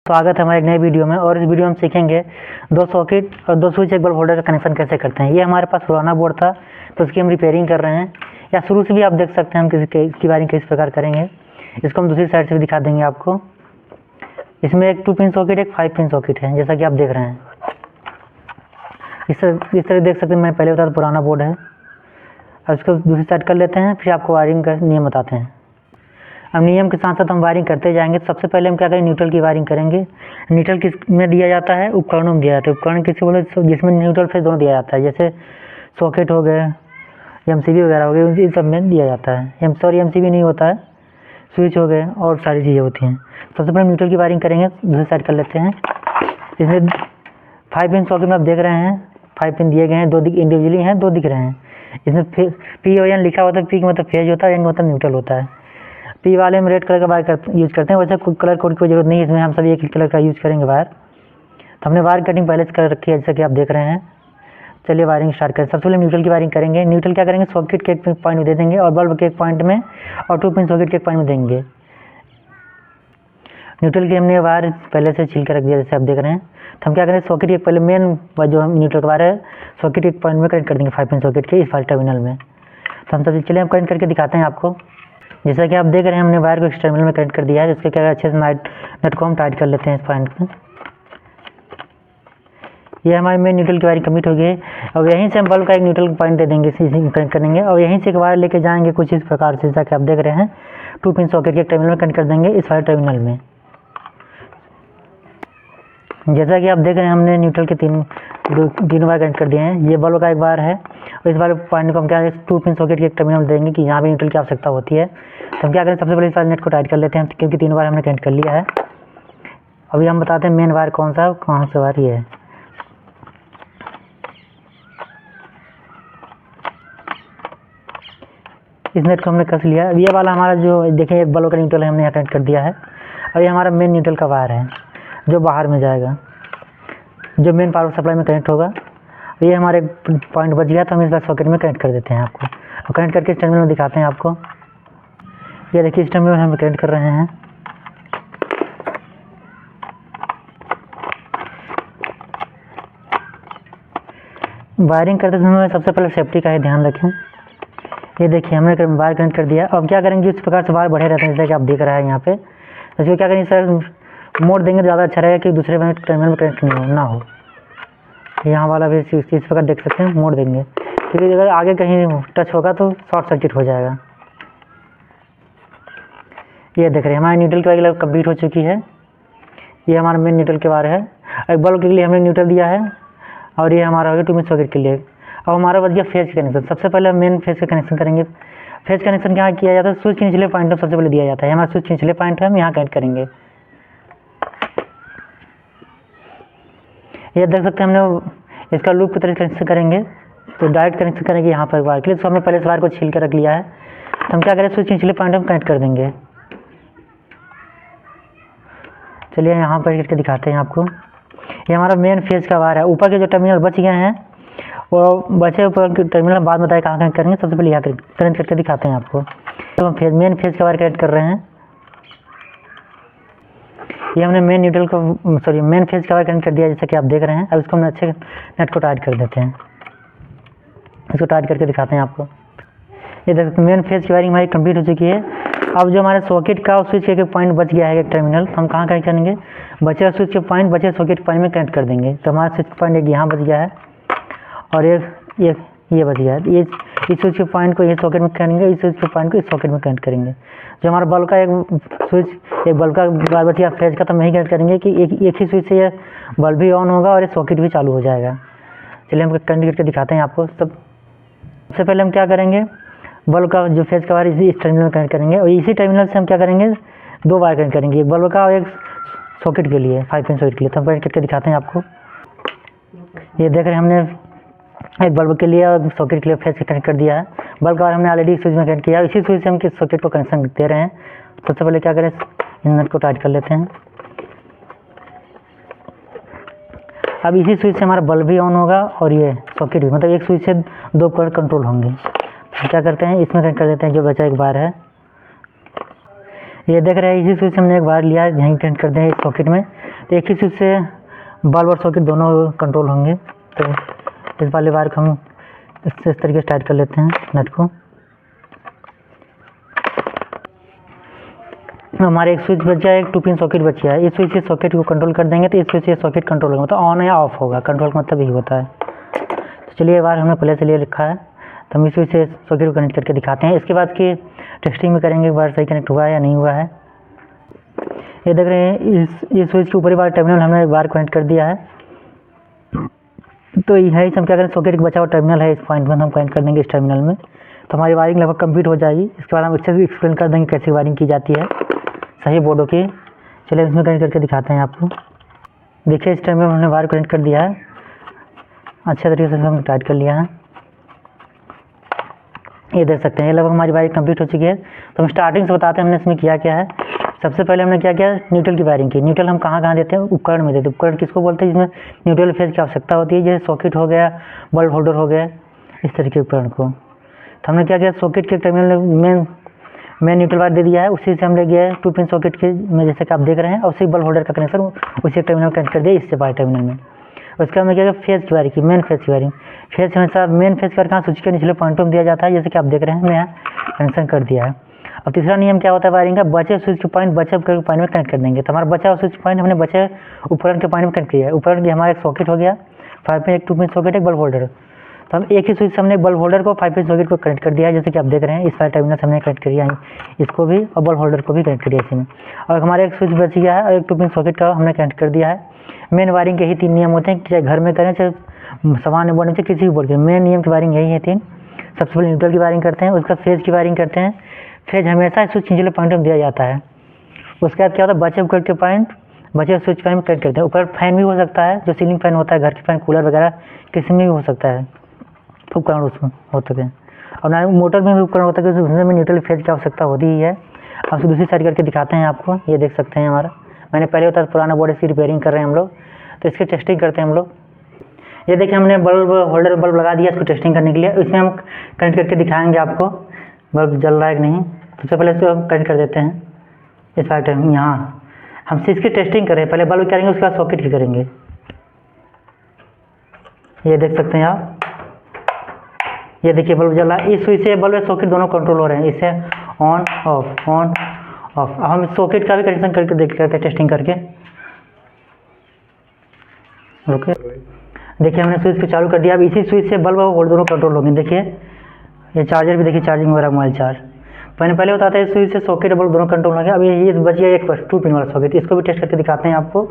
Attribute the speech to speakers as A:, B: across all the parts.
A: स्वागत है हमारे एक नए वीडियो में। और इस वीडियो में हम सीखेंगे दो सॉकेट और दो स्विच एक बल्ब होल्डर का कनेक्शन कैसे करते हैं। ये हमारे पास पुराना बोर्ड था तो उसकी हम रिपेयरिंग कर रहे हैं, या शुरू से भी आप देख सकते हैं हम की वायरिंग किस प्रकार करेंगे। इसको हम दूसरी साइड से भी दिखा देंगे आपको। इसमें एक 2 पिन सॉकेट एक 5 पिन सॉकेट है, जैसा कि आप देख रहे हैं। इस तरह देख सकते हैं। मैं पहले बता पुराना बोर्ड है। अब इसको दूसरी साइड कर लेते हैं, फिर आपको वायरिंग का नियम बताते हैं। अब नियम के साथ साथ हम वायरिंग करते जाएंगे। सबसे पहले हम क्या करेंगे, न्यूट्रल की वायरिंग करेंगे। न्यूट्रल किस में दिया जाता है, उपकरणों में दिया जाता है। उपकरण किसी बोले जिसमें न्यूट्रल फेज दोनों दिया जाता है, जैसे सॉकेट हो गए, एमसीबी वगैरह हो गए, इन सब में दिया जाता है। एमसीबी नहीं होता है, स्विच हो गए और सारी चीज़ें होती हैं। सबसे पहले न्यूट्रल की वायरिंग करेंगे, दूसरी साइड कर लेते हैं। इसमें 5 पिन सॉकेट में आप देख रहे हैं 5 पिन दिए गए हैं, 2 इंडिविजुअली हैं, 2 दिख रहे हैं। इसमें पी और एन लिखा होता है। पी का मतलब फेज होता है, एन का मतलब न्यूट्रल होता है। पी वाले में रेड कलर का वायर यूज़ करते हैं। वैसे कलर कोड की कोई जरूरत नहीं है, इसमें हम सभी एक ही कलर का यूज़ करेंगे वायर। तो हमने वायर कटिंग पहले से कर रखी है, जैसा कि आप देख रहे हैं। चलिए वायरिंग स्टार्ट करें। सबसे पहले न्यूट्रल की वायरिंग करेंगे। न्यूट्रल क्या करेंगे, सॉकेट के एक पॉइंट में दे देंगे और बल्ब के एक पॉइंट में, और 2 पिन सॉकेट के एक पॉइंट में देंगे। न्यूट्रल की हमने वायर पहले से छील कर रख दिया, जैसे आप देख रहे हैं। तो हम क्या करें, सॉकेट के पहले मेन जो हम न्यूट्रल का वायर है, सॉकेट के एक पॉइंट में कनेक्ट कर देंगे 5 पिन सॉकेट के इस वाले टर्मिनल में। तो हम सब चलिए हम कनेक्ट करके दिखाते हैं आपको। जैसा कि आप देख रहे हैं, हमने वायर को इस टर्मिनल में कनेक्ट कर दिया है। जिसके क्या अच्छे से नट को हम टाइट कर लेते हैं इस पॉइंट में। ये हमारे मेन न्यूट्रल की वायरिंग कंप्लीट हो गई है। और यहीं से हम बल्ब का एक न्यूट्रल पॉइंट दे देंगे, इसी कनेक्ट करेंगे। और यहीं से एक वायर लेके जाएंगे कुछ इस प्रकार से, जैसा कि आप देख रहे हैं। 2 पिन सॉकेट के टर्मिनल में कनेक्ट कर देंगे इस वाले टर्मिनल में। जैसा कि आप देख रहे हैं, हमने न्यूट्रल के तीन वायर कनेक्ट कर दिए हैं। ये बल्ब का एक वायर है, और इस वाले पॉइंट को हम क्या 2 पिन सॉकेट के एक टर्मिनल में देंगे कि यहाँ भी न्यूट्रल की आवश्यकता होती है। तो हम क्या करें, सबसे पहले इस वाले नेट को टाइट कर लेते हैं, क्योंकि 3 वायर हमने कनेक्ट कर लिया है। अभी हम बताते हैं मेन वायर कौन सा है, कहाँ से वायर ये है। इस नेट को हमने कस लिया। ये वाला हमारा जो देखिए एक बल्ब का न्यूट्रल है, हमने यहाँ कनेक्ट कर दिया है। और ये हमारा मेन न्यूट्रल का वायर है, जो बाहर में जाएगा, जो मेन पावर सप्लाई में कनेक्ट होगा। ये हमारे पॉइंट बच गया, तो हम इस बार सॉकेट में कनेक्ट कर देते हैं आपको। और कनेक्ट करके इस टर्मिनल में दिखाते हैं आपको। ये देखिए इस टर्मिनल में हम कनेक्ट कर रहे हैं। वायरिंग करते समय सबसे पहले सेफ्टी का ही ध्यान रखें। ये देखिए हमने वायर कनेक्ट कर दिया। अब क्या करेंगे, इस प्रकार से वायर बढ़े रहते हैं, जैसे कि आप देख रहे हैं यहाँ पे। इसको क्या करेंगे सर, मोड़ देंगे तो ज़्यादा अच्छा रहेगा, कि दूसरे टर्मिनल में कनेक्ट ना हो। यहाँ वाला भी इस प्रकार देख सकते हैं, मोड़ देंगे, क्योंकि अगर आगे कहीं टच होगा तो शॉर्ट सर्किट हो जाएगा। ये देख रहे हैं हमारी न्यूट्रल की वायर कंप्लीट हो चुकी है। ये हमारा मेन न्यूट्रल के वायर है। एक बल्ब के लिए हमने न्यूट्रल दिया है, और ये हमारा हो गया 2 पिन सॉकेट के लिए। अब हमारा बच गया फेज कनेक्शन। सबसे पहले हम मेन फेज का कनेक्शन करेंगे। फेज कनेक्शन क्या किया जाता है, स्विच के निचले पॉइंट में सबसे पहले दिया जाता है। हमारा स्विच के निचले पॉइंट है, हम यहाँ कनेक्ट करेंगे। ये देख सकते हैं, हमने इसका लूप की तरह कनेक्शन करेंगे, तो डायरेक्ट कनेक्शन करेंगे यहाँ पर वायर के लिए। तो हमने पहले इस वायर को छील कर रख लिया है। तो हम क्या करें, स्विच के निचले पॉइंट हम कनेक्ट कर देंगे। चलिए यहाँ पर करके दिखाते हैं आपको। ये हमारा मेन फेज का वायर है। ऊपर के जो टर्मिनल बच गए हैं, वो बचे ऊपर के टर्मिनल बाद बताए कहाँ कनेक्ट करेंगे। सबसे पहले यहाँ कनेक्ट करके दिखाते हैं आपको। तो हम मेन फेज का वायर कनेक्ट कर रहे हैं। ये हमने मेन फेज का वायर कनेक्ट कर दिया, जैसा कि आप देख रहे हैं। अब इसको हम अच्छे नेट को टाइट कर देते हैं। इसको टाइट करके दिखाते हैं आपको। ये देखो मेन फेज की वायरिंग हमारी कंप्लीट हो चुकी है। अब जो हमारे सॉकेट का और स्विच के पॉइंट बच गया है एक टर्मिनल, तो हम कहाँ कनेक्ट करेंगे, बचे स्विच के पॉइंट बचे सॉकेट पॉइंट में कनेक्ट कर देंगे। तो हमारा स्विच पॉइंट एक यहाँ बच गया है, और ये बच गया है। ये इस स्विच के पॉइंट को ये सॉकेट में करेंगे, इस स्विच के पॉइंट को इस सॉकेट में कनेक्ट करेंगे। जो हमारा बल्ब का एक स्विच, एक बल्ब का वायर बच गया फेज का, तो हम यही कनेक्ट करेंगे कि एक ही स्विच से ये बल्ब भी ऑन होगा और ये सॉकेट भी चालू हो जाएगा। चलिए हम कनेक्ट करके दिखाते हैं आपको। सबसे पहले हम क्या करेंगे, बल्ब का जो फेज का वायर इस टर्मिनल में कनेक्ट करेंगे, और इसी टर्मिनल से हम क्या करेंगे, 2 वायर कनेक्ट करेंगे, एक बल्ब का और एक सॉकेट के लिए, 5 पिन सॉकेट के लिए। तो हम कनेक्ट करके दिखाते हैं आपको। ये देख रहे हैं, हमने एक बल्ब के लिए और सॉकेट के लिए फेज से कनेक्ट कर दिया है। बल्ब का वायर हमने ऑलरेडी स्विच में कनेक्ट किया, इसी स्विच से हम किस सॉकेट को कनेक्शन दे रहे हैं। तो सबसे पहले क्या करें, नट को टाइट कर लेते हैं। अब इसी स्विच से हमारा बल्ब भी ऑन होगा और ये सॉकेट भी, मतलब एक स्विच से 2 उपकरण कंट्रोल होंगे। क्या करते हैं, इसमें कनेक्ट कर देते हैं जो बचा एक वायर है। ये देख रहे हैं, इसी स्विच से हमने एक वायर लिया है, यहीं कनेक्ट कर दें इस सॉकेट में। तो एक ही स्विच से बल्ब और सॉकेट दोनों कंट्रोल होंगे। तो इस वाले वायर को हम इस तरीके से टाइट कर लेते हैं नट को। हमारे एक स्विच बचा है, एक 2 पिन सॉकेट बचा है। इस स्विच से सॉकेट को कंट्रोल कर देंगे तो इस स्विच से सॉकेट कंट्रोल होगा, तो ऑन या ऑफ होगा। कंट्रोल का मतलब यही होता है। तो चलिए वायर हमने पहले से ले रखा है, तो हम इस स्विच से सॉकेट को कनेक्ट करके दिखाते हैं। इसके बाद की टेस्टिंग में करेंगे वायर सही कनेक्ट हुआ है या नहीं हुआ है। ये देख रहे हैं इस स्विच के ऊपरी वाला टर्मिनल हमने वायर कनेक्ट कर दिया है। तो यही हम क्या करें, सॉकेट एक बचा हुआ टर्मिनल है, इस पॉइंट में हम कनेक्ट कर देंगे इस टर्मिनल में। तो हमारी वायरिंग लगभग कंप्लीट हो जाएगी। इसके बाद हम अच्छे से एक्सप्लेन कर देंगे कैसे वायरिंग की जाती है सही बोर्डों की। चलिए इसमें कनेक्ट करके दिखाते हैं आपको। देखिए इस टर्मिनल में हमने वायर कनेक्ट कर दिया है, अच्छे तरीके से हमने टाइट कर लिया है। ये देख सकते हैं, ये लगभग हमारी वायरिंग कंप्लीट हो चुकी है। तो हम स्टार्टिंग से बताते हैं हमने इसमें किया क्या है। सबसे पहले हमने क्या किया, न्यूट्रल की वायरिंग की। न्यूट्रल हम कहाँ देते हैं, उपकरण में देते हैं। उपकरण किसको बोलते हैं, जिसमें न्यूट्रल फेज की आवश्यकता होती है, जैसे सॉकेट हो गया, बल्ब होल्डर हो गया, इस तरीके उपकरण को। तो हमने क्या किया, सॉकेट के टर्मिनल में मेन न्यूट्रल वायर दे दिया है, उसी से हम ले गए 2 पिन सॉकेट के में, जैसे कि आप देख रहे हैं, और उसी बल्ब होल्डर का कनेक्शन उसी टर्मिनल कनेक्ट कर दिया इससे वायर टर्मिनल में। उसके बाद क्या किया, फेज की वायरिंग की, मेन फेज की वायरिंग। फेज हमेशा मेन फेज का कहाँ स्विच के निचले पॉइंटों में दिया जाता है, जैसे कि आप देख रहे हैं, हमने यहाँ कनेक्शन कर दिया है। अब तीसरा नियम क्या होता है वायरिंग का, बचे स्विच के पॉइंट बचे उपकरण के पॉइंट में कनेक्ट कर देंगे। तो हमारा बचा हुआ स्विच पॉइंट हमने बचे उपकरण के पॉइंट में कनेक्ट किया है। उपकरण की हमारा एक सॉकेट हो गया 5 पिन, एक 2 पिन सॉकेट, एक बल्ब होल्डर। तो हम एक ही स्विच से हमने बल्ब होल्डर को 5 पिन सॉकेट को कनेक्ट कर दिया है, जैसे कि आप देख रहे हैं। इस वाले टर्मिनल से हमने कनेक्ट कर दिया है, इसको भी और बल्ब होल्डर को भी कनेक्ट कर दिया इसी में। और हमारा एक स्विच बच गया है और एक 2 पिन सॉकेट का हमने कनेक्ट कर दिया है। मेन वायरिंग के ही 3 नियम होते हैं, चाहे घर में करें चाहे सामान्य बोर्ड में, चाहे किसी भी बोर्ड के। मेन नियम की वायरिंग यही है 3। सबसे पहले न्यूट्रल की वायरिंग करते हैं, उसका फेज की वायरिंग करते हैं। फेज हमेशा स्विच निचले पॉइंट में दिया जाता है। उसके बाद क्या होता है, बचे उपकरण के पॉइंट बचे स्विच पॉइंट में कनेक्ट करते हैं। ऊपर फैन भी हो सकता है, जो सीलिंग फैन होता है, घर के फैन, कूलर वगैरह किसी में भी हो सकता है, उपकरण उसमें होते हैं। और ना मोटर में भी उपकरण होता है, क्योंकि उसमें न्यूट्रल फेज की आवश्यकता होती ही है। अब दूसरी साइड करके दिखाते हैं आपको। ये देख सकते हैं हमारा, मैंने पहले बताया पुराना बोर्ड, इसकी रिपेयरिंग कर रहे हैं हम लोग, तो इसकी टेस्टिंग करते हैं हम लोग। ये देखिए हमने बल्ब होल्डर बल्ब लगा दिया इसको टेस्टिंग करने के लिए। इसमें हम कनेक्ट करके दिखाएंगे आपको बल्ब जल रहा है कि नहीं। सबसे पहले इसको हम कनेक्ट कर देते हैं इस वाले टाइम। यहाँ हम इसकी टेस्टिंग करें, पहले बल्ब करेंगे, उसके बाद सॉकेट की करेंगे। ये देख सकते हैं आप, ये देखिए बल्ब जल रहा है। इस स्विच से बल्ब सॉकेट दोनों कंट्रोल हो रहे हैं, इससे ऑन ऑफ ऑन ऑफ। हम सॉकेट का भी कनेक्शन करके देख लेते हैं टेस्टिंग करके। ओके, देखिए हमने स्विच को चालू कर दिया। अब इसी स्विच से बल्ब और होल्डर दोनों कंट्रोल होंगे। देखिए ये चार्जर भी देखिए, चार्जिंग हो रहा है मोबाइल चार्ज। पहले बताते हैं स्विच से सॉकेट बल्ब दोनों कंट्रोल होंगे। अब ये बच गया एक 2 पिन वाला सॉकेट, इसको भी टेस्ट करके दिखाते हैं आपको।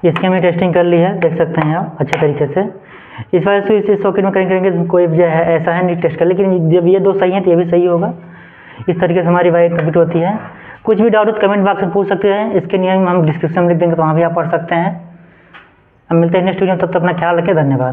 A: इसकी हमने टेस्टिंग कर ली है, देख सकते हैं आप अच्छे तरीके से। इस वाले स्विच से सॉकेट में कनेक्ट करेंगे, कोई जो है ऐसा है नहीं टेस्ट कर, लेकिन जब ये 2 सही हैं तो ये भी सही होगा। इस तरीके से हमारी वायरिंग कंप्लीट होती है। कुछ भी डाउट हो तो कमेंट बॉक्स में पूछ सकते हैं। इसके नियम हम डिस्क्रिप्शन में लिख देंगे, तो वहाँ भी आप पढ़ सकते हैं। अब मिलते हैं नेक्स्ट वीडियो में, तब तक अपना ख्याल रखें, धन्यवाद।